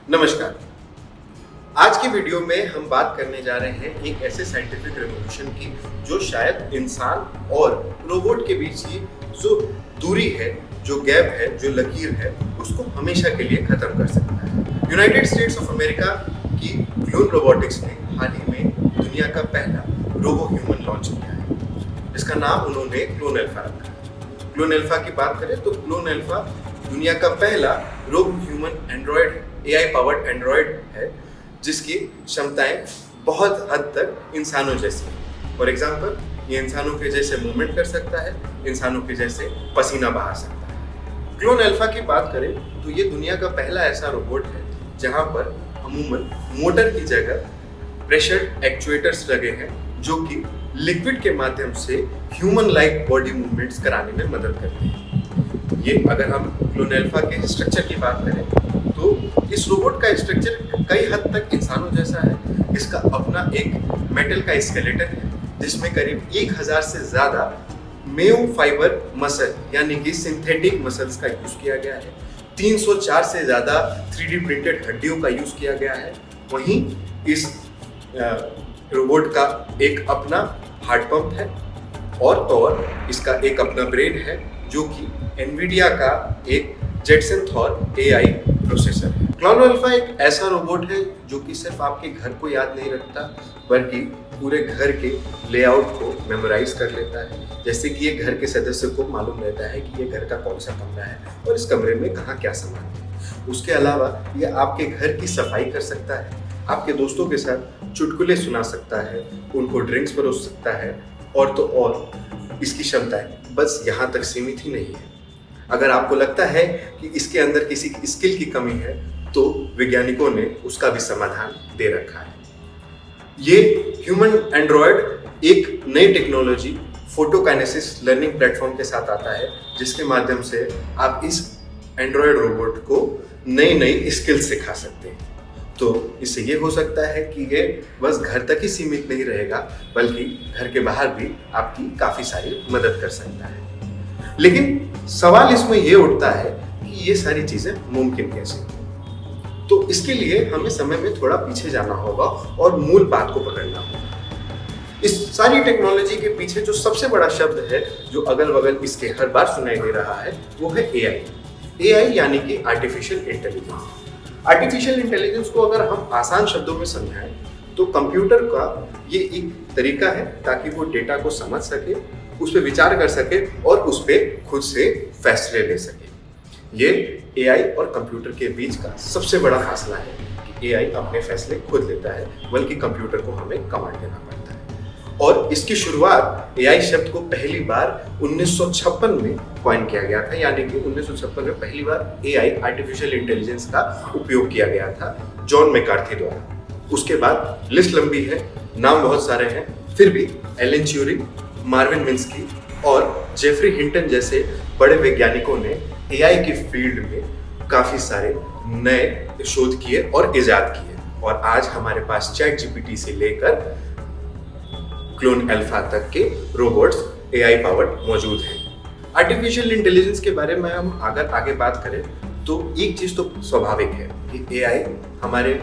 नमस्कार। आज की वीडियो में हम बात करने जा रहे हैं एक ऐसे साइंटिफिक रेवोल्यूशन की जो शायद इंसान और रोबोट के बीच की जो दूरी है, जो गैप है, जो लकीर है, उसको हमेशा के लिए खत्म कर सकता है। यूनाइटेड स्टेट्स ऑफ अमेरिका की क्लोन रोबोटिक्स ने हाल ही में दुनिया का पहला रोबो ह्यूमन लॉन्च किया है। इसका नाम उन्होंने क्लोन अल्फा रखा है। क्लोन अल्फा की बात करें तो क्लोन अल्फा दुनिया का पहला रोबो ह्यूमन एंड्रॉयड है, एआई पावर्ड एंड्रॉयड है, जिसकी क्षमताएं बहुत हद तक इंसानों जैसी हैं। फॉर एग्जाम्पल, ये इंसानों के जैसे मूवमेंट कर सकता है, इंसानों के जैसे पसीना बहा सकता है। क्लोन अल्फा की बात करें तो ये दुनिया का पहला ऐसा रोबोट है जहां पर अमूमन मोटर की जगह प्रेशर एक्चुएटर्स लगे हैं, जो कि लिक्विड के माध्यम से ह्यूमन लाइक बॉडी मूवमेंट्स कराने में मदद करते हैं। ये अगर हम क्लोन अल्फा के स्ट्रक्चर की बात करें तो इस रोबोट का स्ट्रक्चर कई हद तक इंसानों जैसा है। इसका अपना एक मेटल का स्केलेटन है जिसमें करीब 1000 से ज़्यादा मेयोफाइबर मसल यानी कि सिंथेटिक मसल्स का यूज़ किया गया है। 304 से ज़्यादा 3D प्रिंटेड हड्डियों का यूज़ किया गया है। वहीं इस रोबोट का एक अपना हार्ट पंप है और इसका एक अपना ब्रेन है, जो कि एनवीडिया का एक जेटसन थॉर एआई प्रोसेसर है। क्लोन अल्फा एक ऐसा रोबोट है जो कि सिर्फ आपके घर को याद नहीं रखता, बल्कि पूरे घर के लेआउट को मेमोराइज कर लेता है। जैसे कि ये घर के सदस्य को मालूम रहता है कि ये घर का कौन सा कमरा है और इस कमरे में कहाँ क्या सामान है। उसके अलावा ये आपके घर की सफाई कर सकता है, आपके दोस्तों के साथ चुटकुले सुना सकता है, उनको ड्रिंक्स परोस सकता है और इसकी क्षमताएं बस यहाँ तक सीमित ही नहीं है। अगर आपको लगता है कि इसके अंदर किसी स्किल की कमी है तो वैज्ञानिकों ने उसका भी समाधान दे रखा है। ये ह्यूमन एंड्रॉयड एक नई टेक्नोलॉजी फोटोकाइनेसिस लर्निंग प्लेटफॉर्म के साथ आता है, जिसके माध्यम से आप इस एंड्रॉयड रोबोट को नई नई स्किल सिखा सकते हैं। तो इससे ये हो सकता है कि ये बस घर तक ही सीमित नहीं रहेगा, बल्कि घर के बाहर भी आपकी काफ़ी सारी मदद कर सकता है। लेकिन सवाल इसमें ये उठता है कि ये सारी चीज़ें मुमकिन कैसे? तो इसके लिए हमें समय में थोड़ा पीछे जाना होगा और मूल बात को पकड़ना होगा। इस सारी टेक्नोलॉजी के पीछे जो सबसे बड़ा शब्द है, जो अगल बगल इसके हर बार सुनाई दे रहा है, वो है एआई। एआई यानी कि आर्टिफिशियल इंटेलिजेंस। आर्टिफिशियल इंटेलिजेंस को अगर हम आसान शब्दों में समझाएं तो कंप्यूटर का ये एक तरीका है ताकि वो डेटा को समझ सके, उस पर विचार कर सके और उस पर खुद से फैसले ले सके। ये एआई और कंप्यूटर के बीच का सबसे बड़ा फासला है कि एआई अपने फैसले खुद लेता है, बल्कि कंप्यूटर को हमें कमांड देना पड़ता है। और इसकी शुरुआत एआई शब्द को पहली बार 1956 में कॉइन किया गया था, यानी कि 1956 में पहली बार एआई आर्टिफिशियल इंटेलिजेंस का उपयोग किया गया था जॉन मैकार्थी द्वारा। उसके बाद लिस्ट लंबी है, नाम बहुत सारे हैं, फिर भी एलन ट्यूरिंग, मार्विन मिन्स्की और जेफरी हिंटन जैसे बड़े वैज्ञानिकों ने एआई की फील्ड में काफ़ी सारे नए शोध किए और इजाद किए, और आज हमारे पास चैट जीपीटी से लेकर क्लोन अल्फा तक के रोबोट्स एआई पावर्ड मौजूद हैं। आर्टिफिशियल इंटेलिजेंस के बारे में हम अगर आगे बात करें तो एक चीज़ तो स्वाभाविक है कि एआई हमारे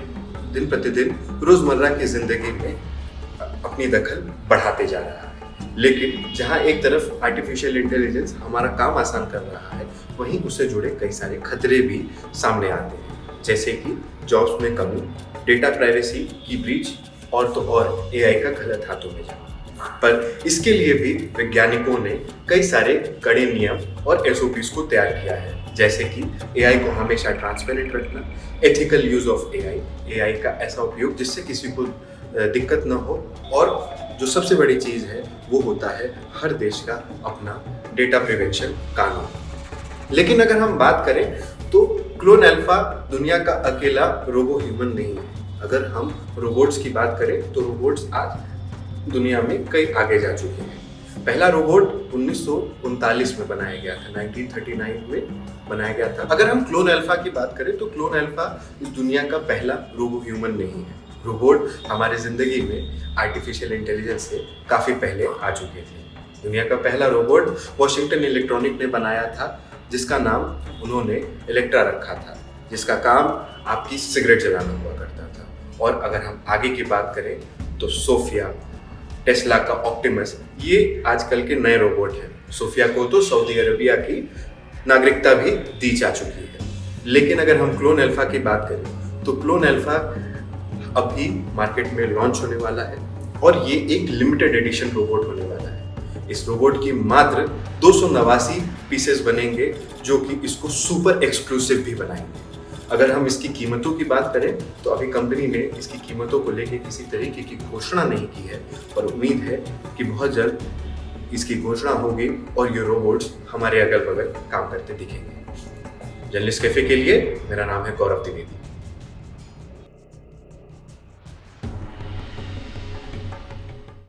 दिन प्रतिदिन रोज़मर्रा की ज़िंदगी में अपनी दखल बढ़ाते जा रहा है। लेकिन जहाँ एक तरफ आर्टिफिशियल इंटेलिजेंस हमारा काम आसान कर रहा है, वहीं उससे जुड़े कई सारे खतरे भी सामने आते हैं, जैसे कि जॉब्स में कमी, डेटा प्राइवेसी की ब्रीच और एआई का गलत हाथों में जाना। पर इसके लिए भी वैज्ञानिकों ने कई सारे कड़े नियम और एसओपीज को तैयार किया है, जैसे कि एआई को हमेशा ट्रांसपेरेंट रखना, एथिकल यूज ऑफ एआई का ऐसा उपयोग जिससे किसी को दिक्कत न हो, और जो सबसे बड़ी चीज़ है वो होता है हर देश का अपना डेटा प्रिवेंशन कानून। लेकिन अगर हम बात करें तो क्लोन अल्फा दुनिया का अकेला रोबो ह्यूमन नहीं है। अगर हम रोबोट्स की बात करें तो रोबोट्स आज दुनिया में कई आगे जा चुके हैं। पहला रोबोट 1939 में बनाया गया था, 1939 में बनाया गया था। अगर हम क्लोन अल्फा की बात करें तो क्लोन अल्फा इस दुनिया का पहला रोबो ह्यूमन नहीं है। रोबोट हमारे ज़िंदगी में आर्टिफिशियल इंटेलिजेंस से काफ़ी पहले आ चुके थे। दुनिया का पहला रोबोट वॉशिंगटन इलेक्ट्रॉनिक ने बनाया था, जिसका नाम उन्होंने इलेक्ट्रा रखा था, जिसका काम आपकी सिगरेट जलाना हुआ करता था। और अगर हम आगे की बात करें तो सोफिया, टेस्ला का ऑप्टिमस, ये आजकल के नए रोबोट हैं। सोफिया को तो सऊदी अरबिया की नागरिकता भी दी जा चुकी है। लेकिन अगर हम क्लोन अल्फा की बात करें तो क्लोन अल्फा अभी मार्केट में लॉन्च होने वाला है और ये एक लिमिटेड एडिशन रोबोट होने वाला है। इस रोबोट की मात्र 289 पीसेस बनेंगे जो कि इसको सुपर एक्सक्लूसिव भी बनाएंगे। अगर हम इसकी कीमतों की बात करें तो अभी कंपनी ने इसकी कीमतों को लेकर किसी तरीके की घोषणा नहीं की है, पर उम्मीद है कि बहुत जल्द इसकी घोषणा होगी और ये रोबोट्स हमारे अगल बगल काम करते दिखेंगे। जर्नलिस्ट कैफे के लिए मेरा नाम है गौरव द्विवेदी।